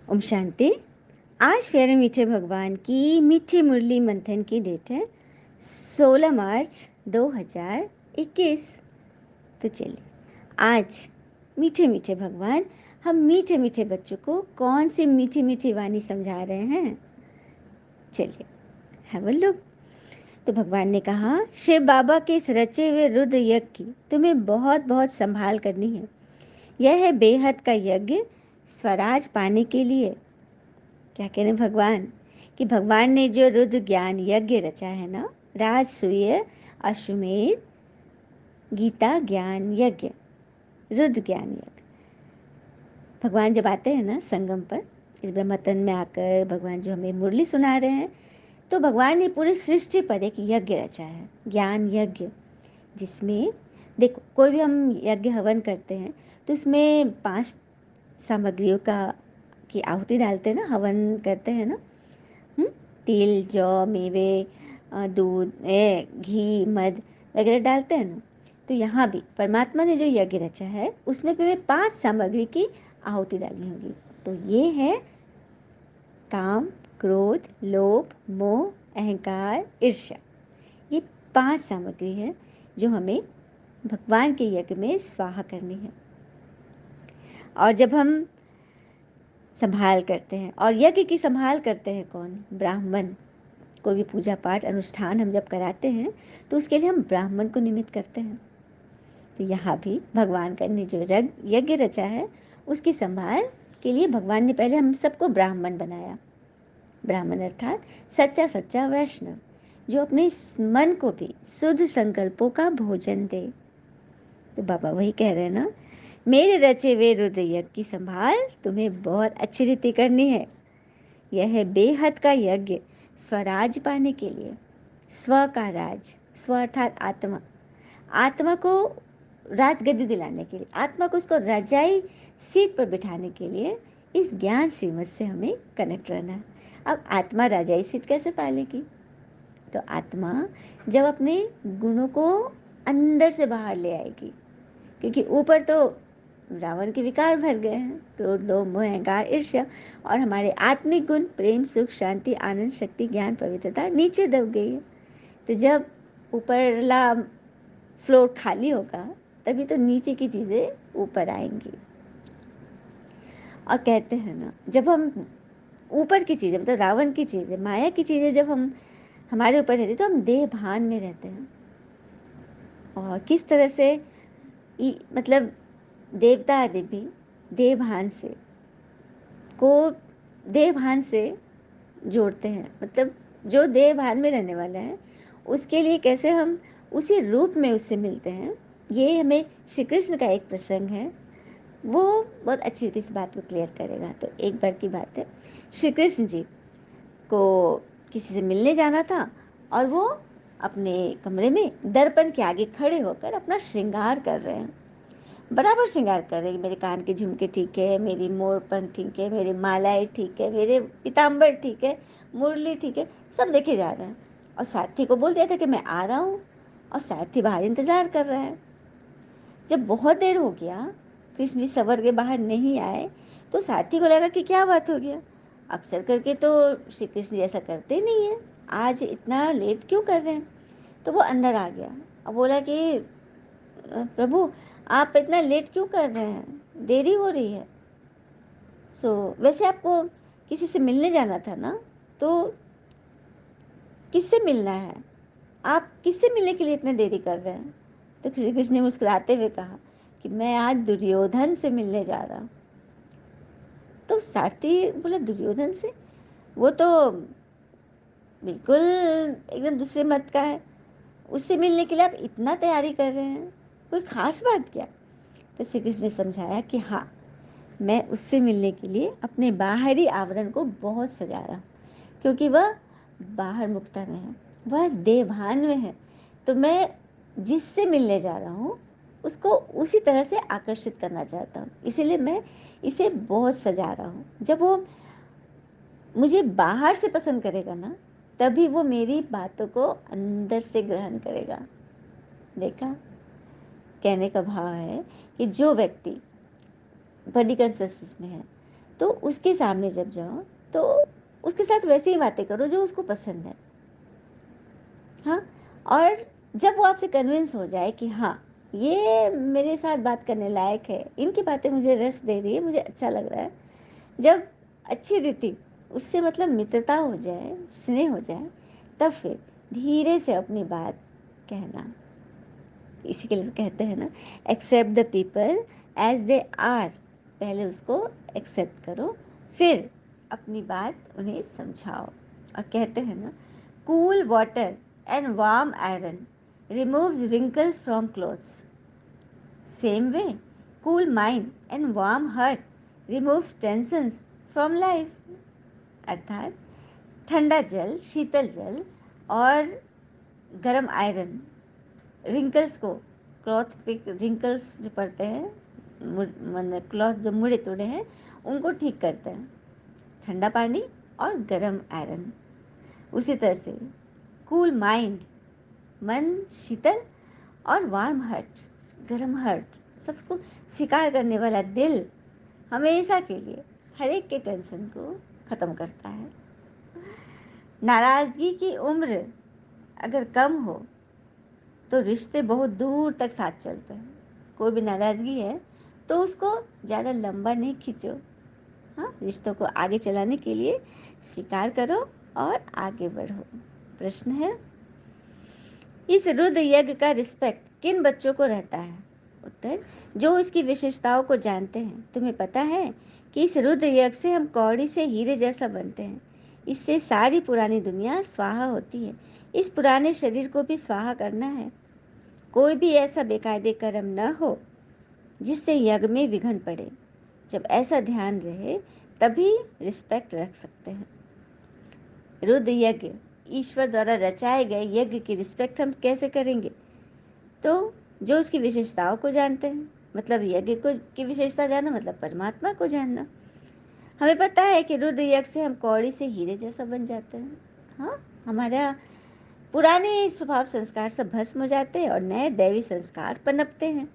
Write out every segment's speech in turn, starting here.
ओम शांति। आज प्यारे मीठे भगवान की मीठी मुरली मंथन की डेट है 16 मार्च 2021। तो चलिए आज मीठे मीठे भगवान हम मीठे मीठे बच्चों को कौन सी मीठी मीठी वाणी समझा रहे हैं। चलिए हैव अ लुक। तो भगवान ने कहा, शिव बाबा के इस रचे हुए रुद्र यज्ञ की तुम्हें बहुत बहुत संभाल करनी है। यह है बेहद का यज्ञ स्वराज पाने के लिए। क्या कह रहे हैं भगवान कि भगवान ने जो रुद्र ज्ञान यज्ञ रचा है ना, राजसूय अश्वमेध गीता ज्ञान यज्ञ, रुद्र ज्ञान यज्ञ। भगवान जब आते हैं ना संगम पर, इस ब्रह्मतन में आकर भगवान जो हमें मुरली सुना रहे हैं, तो भगवान ने पूरी सृष्टि पर एक यज्ञ रचा है, ज्ञान यज्ञ, जिसमें देखो कोई भी हम यज्ञ हवन करते हैं तो उसमें 5 सामग्रियों की आहुति डालते हैं ना, हवन करते हैं ना। तिल, जौ, मेवे, दूध, घी, मध वगैरह डालते हैं ना। तो यहाँ भी परमात्मा ने जो यज्ञ रचा है उसमें भी 5 सामग्री की आहुति डालनी होगी। तो ये है काम, क्रोध, लोभ, मोह, अहंकार, ईर्ष्या। ये 5 सामग्री है जो हमें भगवान के यज्ञ में स्वाहा करनी है। और जब हम संभाल करते हैं, और यज्ञ की संभाल करते हैं कौन? ब्राह्मण। कोई भी पूजा पाठ अनुष्ठान हम जब कराते हैं तो उसके लिए हम ब्राह्मण को निमित्त करते हैं। तो यहाँ भी भगवान का ने जो यज्ञ रचा है उसकी संभाल के लिए भगवान ने पहले हम सबको ब्राह्मण बनाया। ब्राह्मण अर्थात सच्चा सच्चा वैष्णव, जो अपने इस मन को भी शुद्ध संकल्पों का भोजन दे। तो बाबा वही कह रहे हैं ना, मेरे रचे हुए रुद्र यज्ञ की संभाल तुम्हें बहुत अच्छी रीति करनी है। यह है बेहद का यज्ञ स्वराज पाने के लिए। स्व का राज, स्व अर्थात आत्मा, आत्मा को राजगद्दी दिलाने के लिए, आत्मा को उसको रजाई सीट पर बिठाने के लिए इस ज्ञान श्रीमत से हमें कनेक्ट रहना है। अब आत्मा रजाई सीट कैसे पालेगी? तो आत्मा जब अपने गुणों को अंदर से बाहर ले आएगी, क्योंकि ऊपर तो रावण के विकार भर गए हैं, क्रोध, लोभ, मोह, अहंकार, ईर्ष्या, और हमारे आत्मिक गुण प्रेम, सुख, शांति, आनंद, शक्ति, ज्ञान, पवित्रता नीचे दब गई है। तो जब ऊपरला फ्लोर खाली होगा तभी तो नीचे की चीज़ें ऊपर आएंगी। और कहते हैं ना, जब हम ऊपर की चीज़ें, मतलब रावण की चीज़ें, माया की चीज़ें जब हम हमारे ऊपर रहती तो हम देह भान में रहते हैं। और किस तरह से मतलब देवता आदि भी देह भान से को देह भान से जोड़ते हैं। मतलब जो देह भान में रहने वाला है उसके लिए कैसे हम उसी रूप में उससे मिलते हैं, ये हमें श्री कृष्ण का एक प्रसंग है, वो बहुत अच्छी रीति इस बात को क्लियर करेगा। तो एक बार की बात है, श्री कृष्ण जी को किसी से मिलने जाना था और वो अपने कमरे में दर्पण के आगे खड़े होकर अपना श्रृंगार कर रहे हैं। बराबर श्रृंगार कर रहे हैं, मेरे कान के झुमके ठीक है, मेरी मोरपन ठीक है, मेरी मालाएं ठीक है, मेरे पीताम्बर ठीक है, मुरली ठीक है, सब देखे जा रहे हैं। और सारथी को बोल दिया था कि मैं आ रहा हूँ, और सारथी बाहर इंतजार कर रहा है। जब बहुत देर हो गया, कृष्ण जी सवर के बाहर नहीं आए, तो सारथी को लगा कि क्या बात हो गया। अक्सर करके तो श्री कृष्ण जी ऐसा करते नहीं है, आज इतना लेट क्यों कर रहे हैं? तो वो अंदर आ गया और बोला कि प्रभु आप इतना लेट क्यों कर रहे हैं, देरी हो रही है। वैसे आपको किसी से मिलने जाना था ना, तो किससे मिलना है? आप किससे मिलने के लिए इतने देरी कर रहे हैं? तो श्री कृष्ण ने मुस्कुराते हुए कहा कि मैं आज दुर्योधन से मिलने जा रहा हूँ। तो सारथी बोला, दुर्योधन से? वो तो बिल्कुल एकदम दूसरे मत का है, उससे मिलने के लिए आप इतना तैयारी कर रहे हैं, कोई खास बात क्या? तो श्री कृष्ण ने समझाया कि हाँ, मैं उससे मिलने के लिए अपने बाहरी आवरण को बहुत सजा रहा हूँ, क्योंकि वह बाहर मुक्ता में है, वह देवभान में है। तो मैं जिससे मिलने जा रहा हूँ उसको उसी तरह से आकर्षित करना चाहता हूँ, इसीलिए मैं इसे बहुत सजा रहा हूँ। जब वो मुझे बाहर से पसंद करेगा ना, तभी वो मेरी बातों को अंदर से ग्रहण करेगा। देखा, कहने का भाव है कि जो व्यक्ति बॉडी कॉन्शियसनेस में है, तो उसके सामने जब जाओ तो उसके साथ वैसे ही बातें करो जो उसको पसंद है। हाँ, और जब वो आपसे कन्विंस हो जाए कि हाँ, ये मेरे साथ बात करने लायक है, इनकी बातें मुझे रस दे रही है, मुझे अच्छा लग रहा है, जब अच्छी रीति उससे मतलब मित्रता हो जाए, स्नेह हो जाए, तब फिर धीरे से अपनी बात कहना। इसी के लिए कहते हैं ना, accept the people as they are. पहले उसको एक्सेप्ट करो, फिर अपनी बात उन्हें समझाओ। और कहते हैं ना, cool water and warm iron removes wrinkles from clothes, same way cool mind and warm heart removes tensions from life. अर्थात ठंडा जल, शीतल जल और गर्म आयरन रिंकल्स को, क्लॉथ पे रिंकल्स जो पड़ते हैं, मतलब क्लॉथ जो मुड़े तुड़े हैं, उनको ठीक करते हैं ठंडा पानी और गर्म आयरन। उसी तरह से कूल माइंड, मन शीतल, और वार्म हार्ट, गर्म हार्ट, सबको स्वीकार करने वाला दिल हमेशा के लिए हर एक के टेंशन को ख़त्म करता है। नाराज़गी की उम्र अगर कम हो तो रिश्ते बहुत दूर तक साथ चलते हैं। कोई भी नाराज़गी है तो उसको ज़्यादा लंबा नहीं खींचो। हाँ, रिश्तों को आगे चलाने के लिए स्वीकार करो और आगे बढ़ो। प्रश्न है, इस रुद्र यज्ञ का रिस्पेक्ट किन बच्चों को रहता है? उत्तर, जो इसकी विशेषताओं को जानते हैं। तुम्हें पता है कि इस रुद्र यज्ञ से हम कौड़ी से हीरे जैसा बनते हैं। इससे सारी पुरानी दुनिया स्वाहा होती है। इस पुराने शरीर को भी स्वाहा करना है। कोई भी ऐसा बेकायदे कर्म न हो जिससे यज्ञ में विघ्न पड़े। जब ऐसा ध्यान रहे तभी रिस्पेक्ट रख सकते हैं। रुद्र यज्ञ, ईश्वर द्वारा रचाए गए यज्ञ की रिस्पेक्ट हम कैसे करेंगे? तो जो उसकी विशेषताओं को जानते हैं, मतलब यज्ञ को की विशेषता जानना मतलब परमात्मा को जानना। हमें पता है कि रुद्र यज्ञ से हम कौड़ी से हीरे जैसा बन जाते हैं। हाँ, हमारा पुराने स्वभाव संस्कार सब भस्म हो जाते हैं और नए दैवी संस्कार पनपते हैं।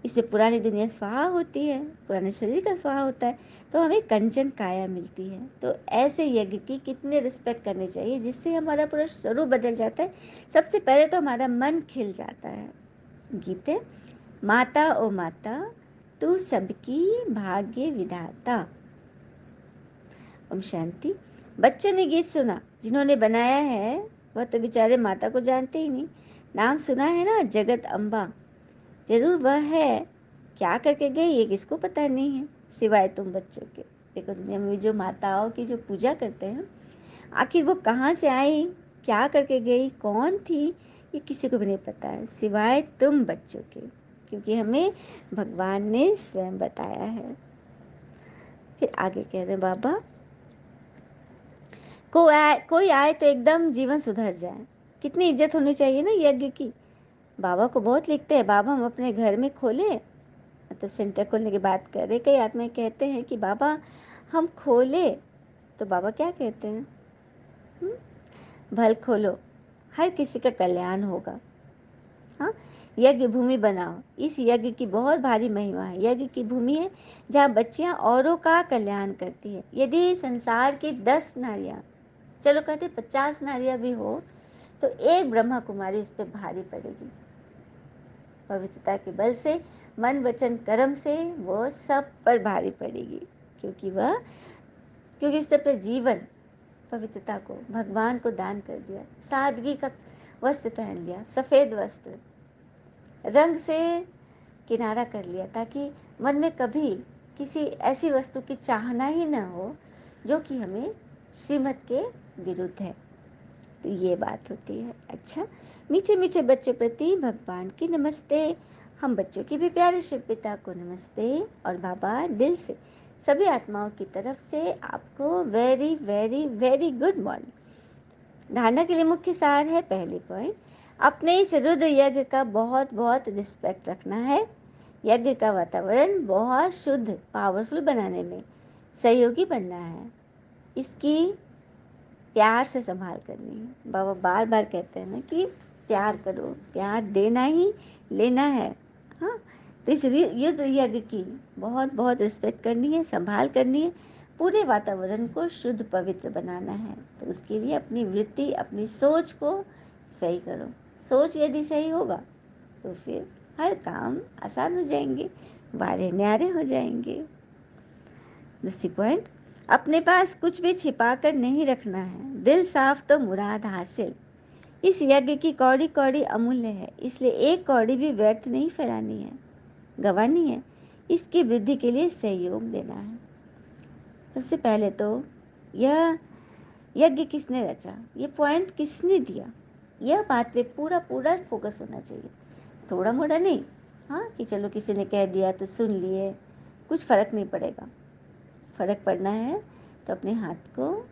इससे पुरानी दुनिया स्वाहा होती है, पुराने शरीर का स्वाहा होता है, तो हमें कंचन काया मिलती है। तो ऐसे यज्ञ की कितने रिस्पेक्ट करनी चाहिए जिससे हमारा पूरा स्वरूप बदल जाता है। सबसे पहले तो हमारा मन खिल जाता है। गीत है, माता ओ माता तू सबकी भाग्य विधाता। ओम शांति। बच्चों ने गीत सुना, जिन्होंने बनाया है वह तो बेचारे माता को जानते ही नहीं। नाम सुना है ना, जगत अम्बा, जरूर वह है। क्या करके गई ये किसको पता नहीं है, सिवाय तुम बच्चों के। देखो, दुनिया में जो माताओं की जो पूजा करते हैं, आखिर वो कहाँ से आई, क्या करके गई, कौन थी, ये किसी को भी नहीं पता है सिवाय तुम बच्चों के, क्योंकि हमें भगवान ने स्वयं बताया है। फिर आगे कह रहे बाबा, कोई आए तो एकदम जीवन सुधर जाए। कितनी इज्जत होनी चाहिए ना यज्ञ की। बाबा को बहुत लिखते हैं, बाबा हम अपने घर में खोले, मतलब सेंटर खोलने की बात कर रहे। कई आत्माएं कहते हैं कि बाबा हम खोले, तो बाबा क्या कहते हैं? भल खोलो, हर किसी का कल्याण होगा। हाँ, यज्ञ भूमि बनाओ। इस यज्ञ की बहुत भारी महिमा है। यज्ञ की भूमि है जहाँ बच्चियाँ औरों का कल्याण करती है। यदि संसार की 10 नारियाँ, चलो कहते 50 नारियाँ भी हो, तो एक ब्रह्मा कुमारी उस पर भारी पड़ेगी। पवित्रता के बल से, मन वचन कर्म से वो सब पर भारी पड़ेगी, क्योंकि उसने अपने जीवन, पवित्रता को, भगवान को दान कर दिया। सादगी का वस्त्र पहन लिया, सफ़ेद वस्त्र, रंग से किनारा कर लिया, ताकि मन में कभी किसी ऐसी वस्तु की चाहना ही न हो जो कि हमें श्रीमत के विरुद्ध है। तो ये बात होती है। अच्छा, मीठे मीठे बच्चों प्रति भगवान की नमस्ते। हम बच्चों की भी प्यारे शिव पिता को नमस्ते। और बाबा दिल से सभी आत्माओं की तरफ से आपको very very very good morning. धारणा के लिए मुख्य सार है, पहली पॉइंट, अपने इस रुद्र यज्ञ का बहुत बहुत रिस्पेक्ट रखना है। यज्ञ का वातावरण बहुत शुद्ध, पावरफुल बनाने में सहयोगी बनना है। इसकी प्यार से संभाल करनी है। बाबा बार बार कहते हैं ना कि प्यार करो, प्यार देना ही लेना है। हाँ, तो इस युद्ध यज्ञ की बहुत बहुत रिस्पेक्ट करनी है, संभाल करनी है, पूरे वातावरण को शुद्ध पवित्र बनाना है। तो उसके लिए अपनी वृत्ति, अपनी सोच को सही करो। सोच यदि सही होगा तो फिर हर काम आसान हो जाएंगे, वारे न्यारे हो जाएंगे। दूसरी पॉइंट, अपने पास कुछ भी छिपा कर नहीं रखना है, दिल साफ तो मुराद हासिल। इस यज्ञ की कौड़ी कौड़ी अमूल्य है, इसलिए एक कौड़ी भी व्यर्थ नहीं फैलानी है, गंवानी है। इसकी वृद्धि के लिए सहयोग देना है। सबसे पहले तो यह यज्ञ किसने रचा, ये पॉइंट किसने दिया, यह बात पे पूरा पूरा फोकस होना चाहिए, थोड़ा मोड़ा नहीं। हाँ, कि चलो किसी ने कह दिया तो सुन लिए, कुछ फ़र्क नहीं पड़ेगा। फ़र्क पड़ना है तो अपने हाथ को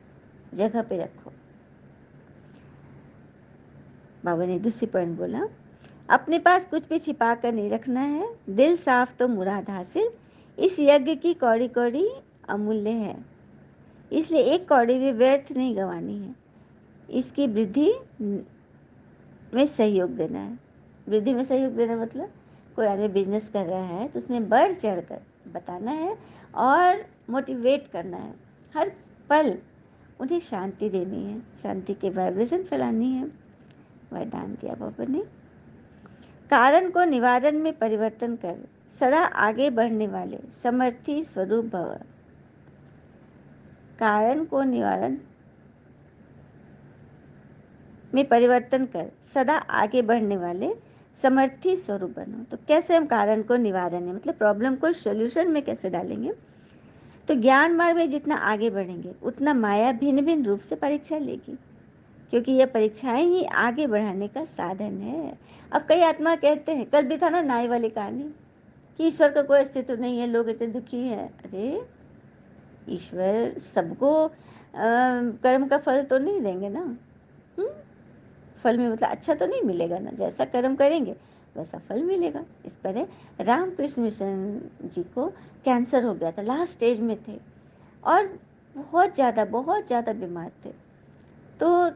जगह पे रखो। बाबा ने दूसरी पॉइंट बोला, अपने पास कुछ भी छिपा कर नहीं रखना है, दिल साफ तो मुराद हासिल। इस यज्ञ की कौड़ी कौड़ी अमूल्य है, इसलिए एक कौड़ी भी व्यर्थ नहीं गंवानी है। इसकी वृद्धि में सहयोग देना है। वृद्धि में सहयोग देना मतलब कोई आदमी बिजनेस कर रहा है तो उसमें बढ़ चढ़ कर बताना है और मोटिवेट करना है। हर पल उन्हें शांति देनी है, शांति के वाइब्रेशन फैलानी है। वरदान दिया बाबा ने, कारण को निवारण में परिवर्तन कर सदा आगे बढ़ने वाले समर्थी स्वरूप भव। कारण को निवारण में परिवर्तन कर सदा आगे बढ़ने वाले समर्थी स्वरूप बनो। तो कैसे हम कारण को निवारण है मतलब प्रॉब्लम को सॉल्यूशन में कैसे डालेंगे, तो ज्ञान मार्ग में जितना आगे बढ़ेंगे उतना माया भिन्न भिन्न रूप से परीक्षा लेगी, क्योंकि यह परीक्षाएं ही आगे बढ़ाने का साधन है। अब कई आत्मा कहते हैं, कल भी था ना नाई वाली कहानी, कि ईश्वर का कोई अस्तित्व नहीं है, लोग इतने दुखी हैं। अरे ईश्वर सबको कर्म का फल तो नहीं देंगे ना। फल में मतलब अच्छा तो नहीं मिलेगा ना, जैसा कर्म करेंगे वैसा फल मिलेगा। इस पर है, रामकृष्ण मिशन जी को कैंसर हो गया था, लास्ट स्टेज में थे और बहुत ज़्यादा बीमार थे। तो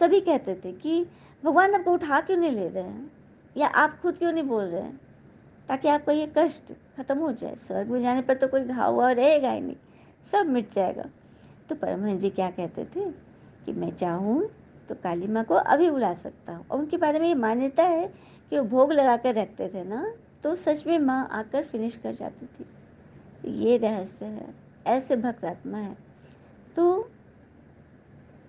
सभी कहते थे कि भगवान आपको उठा क्यों नहीं ले रहे हैं, या आप खुद क्यों नहीं बोल रहे हैं, ताकि आपका ये कष्ट खत्म हो जाए। स्वर्ग में जाने पर तो कोई घाव वाव रहेगा ही नहीं, सब मिट जाएगा। तो परमहंस जी क्या कहते थे कि मैं चाहूँ तो काली माँ को अभी बुला सकता हूँ। और उनके बारे में ये मान्यता है कि वो भोग लगा कर रखते थे ना, तो सच में माँ आकर फिनिश कर जाती थी। तो ये रहस्य है, ऐसे भक्त आत्मा है। तो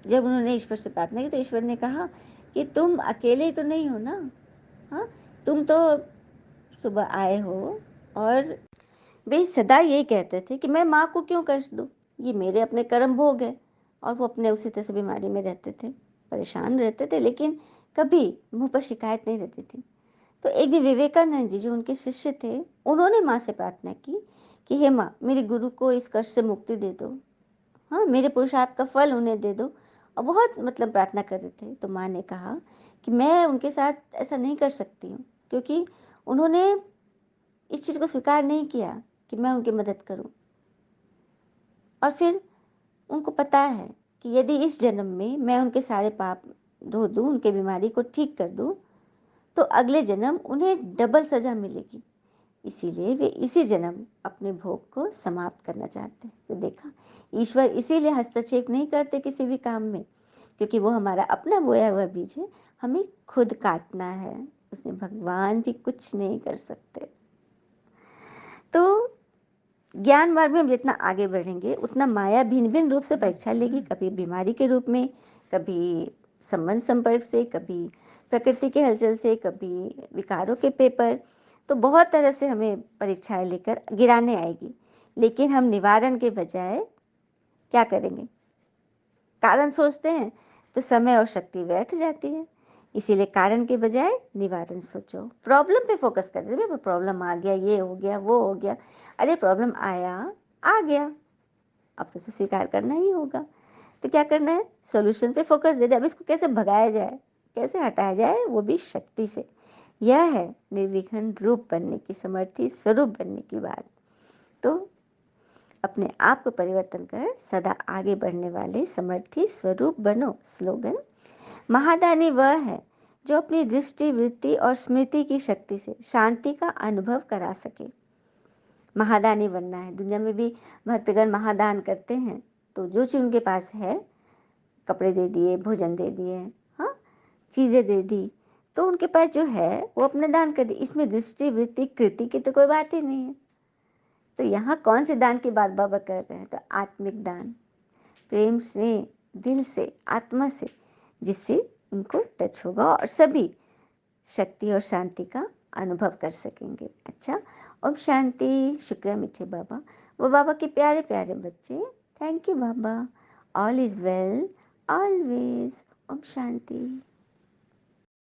जब उन्होंने ईश्वर से प्रार्थना की तो ईश्वर ने कहा कि तुम अकेले तो नहीं हो ना, हाँ, तुम तो सुबह आए हो। और वे सदा यही कहते थे कि मैं माँ को क्यों कष्ट दूँ, ये मेरे अपने कर्म भोग है। और वो अपने उसी तरह से बीमारी में रहते थे, परेशान रहते थे, लेकिन कभी मुंह पर शिकायत नहीं रहती थी। तो एक दिन विवेकानंद जी जो उनके शिष्य थे, उन्होंने माँ से प्रार्थना की कि हे माँ, मेरे गुरु को इस कष्ट से मुक्ति दे दो, हाँ, मेरे पुरुषार्थ का फल उन्हें दे दो। और बहुत मतलब प्रार्थना कर रहे थे। तो माँ ने कहा कि मैं उनके साथ ऐसा नहीं कर सकती हूँ, क्योंकि उन्होंने इस चीज़ को स्वीकार नहीं किया कि मैं उनकी मदद करूं। और फिर उनको पता है कि यदि इस जन्म में मैं उनके सारे पाप धो दूं, उनके बीमारी को ठीक कर दूं, तो अगले जन्म उन्हें डबल सजा मिलेगी। इसीलिए वे इसी जन्म अपने भोग को समाप्त करना चाहते हैं। तो देखा, ईश्वर इसीलिए हस्तक्षेप नहीं करते किसी भी काम में, क्योंकि वो हमारा अपना बोया हुआ बीज है, हमें खुद काटना है, उसमें भगवान भी कुछ नहीं कर सकते। तो ज्ञान मार्ग में हम जितना आगे बढ़ेंगे उतना माया भिन्न भिन्न रूप से परीक्षा लेगी, कभी बीमारी के रूप में, कभी संबंध संपर्क से, कभी प्रकृति के हलचल से, कभी विकारों के पेपर। तो बहुत तरह से हमें परीक्षाएं लेकर गिराने आएगी, लेकिन हम निवारण के बजाय क्या करेंगे, कारण सोचते हैं तो समय और शक्ति व्यर्थ जाती है। इसीलिए कारण के बजाय निवारण सोचो, प्रॉब्लम पे फोकस कर दे। प्रॉब्लम आ गया, ये हो गया, वो हो गया, अरे प्रॉब्लम आया, आ गया, अब तो उसे स्वीकार करना ही होगा। तो क्या करना है, सॉल्यूशन पे फोकस दे दे। अब इसको कैसे भगाया जाए, कैसे हटाया जाए, वो भी शक्ति से। यह है निर्विघ्न रूप बनने की, समर्थी स्वरूप बनने की बात। तो अपने आप को परिवर्तन कर सदा आगे बढ़ने वाले समर्थी स्वरूप बनो। स्लोगन, महादानी वह है जो अपनी दृष्टि, वृत्ति और स्मृति की शक्ति से शांति का अनुभव करा सके। महादानी बनना है। दुनिया में भी भक्तगण महादान करते हैं, तो जो चीज़ उनके पास है, कपड़े दे दिए, भोजन दे दिए, हाँ, चीज़ें दे दी, तो उनके पास जो है वो अपना दान कर दी। इसमें दृष्टि, वृत्ति, कृति की तो कोई बात ही नहीं है। तो यहाँ कौन से दान की बात बाबा कर रहे हैं? तो आत्मिक दान, प्रेम से, दिल से, आत्मा से, जिससे उनको टच होगा और सभी शक्ति और शांति का अनुभव कर सकेंगे। अच्छा, ओम शांति। शुक्रिया मीठे बाबा, वो बाबा के प्यारे प्यारे बच्चे। थैंक यू बाबा। All is well always. ओम शांति।